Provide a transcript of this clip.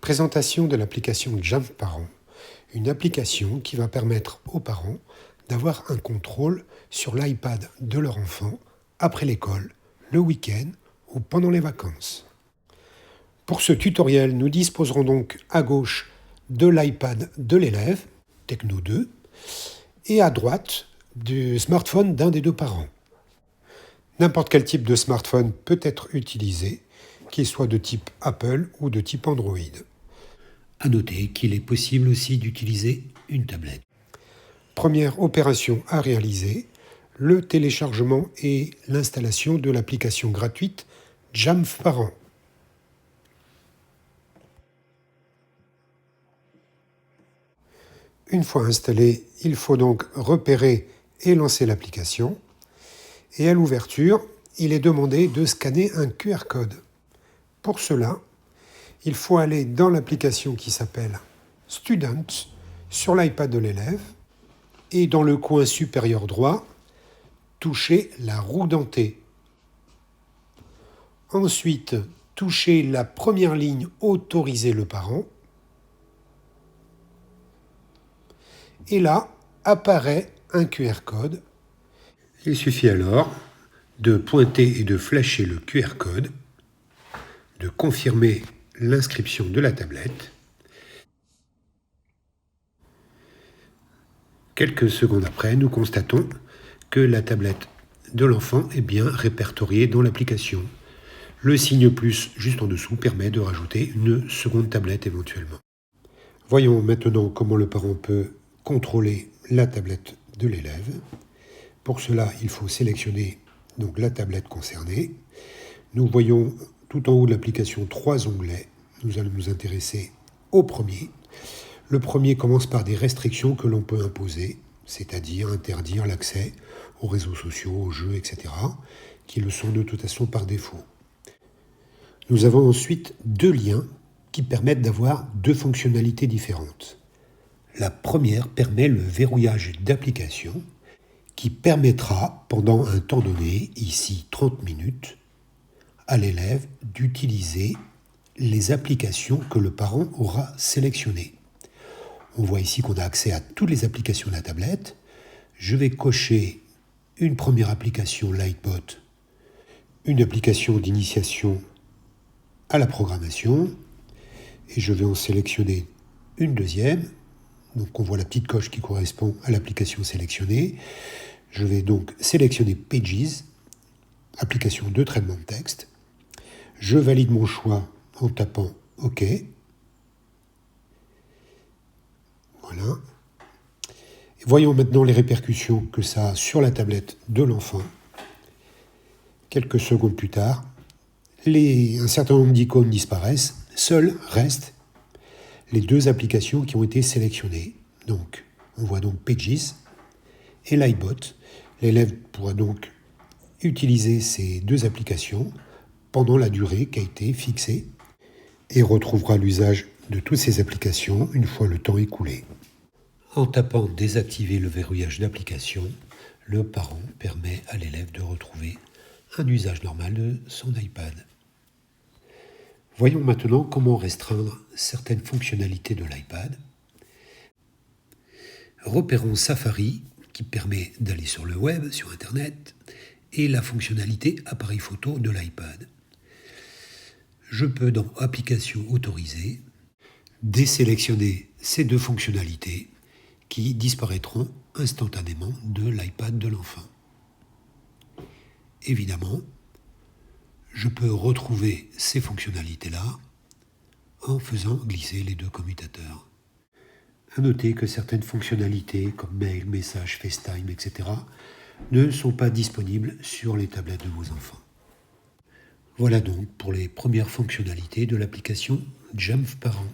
Présentation de l'application Jump Parent, une application qui va permettre aux parents d'avoir un contrôle sur l'iPad de leur enfant après l'école, le week-end ou pendant les vacances. Pour ce tutoriel, nous disposerons donc à gauche de l'iPad de l'élève, Techno 2, et à droite du smartphone d'un des deux parents. N'importe quel type de smartphone peut être utilisé, qu'il soit de type Apple ou de type Android. À noter qu'il est possible aussi d'utiliser une tablette. Première opération à réaliser, le téléchargement et l'installation de l'application gratuite Jump Parent. Une fois installé, il faut donc repérer et lancer l'application. Et à l'ouverture, il est demandé de scanner un QR code. Pour cela, il faut aller dans l'application qui s'appelle Student sur l'iPad de l'élève et dans le coin supérieur droit, toucher la roue dentée. Ensuite, toucher la première ligne Autoriser le parent. Et là, apparaît un QR code. Il suffit alors de pointer et de flasher le QR code, de confirmer l'inscription de la tablette. Quelques secondes après, nous constatons que la tablette de l'enfant est bien répertoriée dans l'application. Le signe plus juste en dessous permet de rajouter une seconde tablette éventuellement. Voyons maintenant comment le parent peut contrôler la tablette de l'élève. Pour cela, il faut sélectionner donc la tablette concernée. Nous voyons tout en haut de l'application 3 onglets. Nous allons nous intéresser au premier. Le premier commence par des restrictions que l'on peut imposer, c'est-à-dire interdire l'accès aux réseaux sociaux, aux jeux, etc., qui le sont de toute façon par défaut. Nous avons ensuite 2 liens qui permettent d'avoir 2 fonctionnalités différentes. La première permet le verrouillage d'application qui permettra pendant un temps donné, ici 30 minutes, à l'élève d'utiliser les applications que le parent aura sélectionnées. On voit ici qu'on a accès à toutes les applications de la tablette. Je vais cocher une première application Lightbot, une application d'initiation à la programmation, et je vais en sélectionner une deuxième. Donc on voit la petite coche qui correspond à l'application sélectionnée. Je vais donc sélectionner Pages, application de traitement de texte. Je valide mon choix en tapant OK. Voilà. Voyons maintenant les répercussions que ça a sur la tablette de l'enfant. Quelques secondes plus tard, un certain nombre d'icônes disparaissent. Seules restent les 2 applications qui ont été sélectionnées. Donc, on voit donc Pages et Lightbot. L'élève pourra donc utiliser ces 2 applications pendant la durée qui a été fixée et retrouvera l'usage de toutes ces applications une fois le temps écoulé. En tapant désactiver le verrouillage d'application, le parent permet à l'élève de retrouver un usage normal de son iPad. Voyons maintenant comment restreindre certaines fonctionnalités de l'iPad. Repérons Safari, qui permet d'aller sur le web, sur Internet, et la fonctionnalité appareil photo de l'iPad. Je peux, dans Applications autorisées, désélectionner ces 2 fonctionnalités qui disparaîtront instantanément de l'iPad de l'enfant. Évidemment, je peux retrouver ces fonctionnalités-là en faisant glisser les 2 commutateurs. À noter que certaines fonctionnalités comme mail, message, FaceTime, etc. ne sont pas disponibles sur les tablettes de vos enfants. Voilà donc pour les premières fonctionnalités de l'application Jump Parent.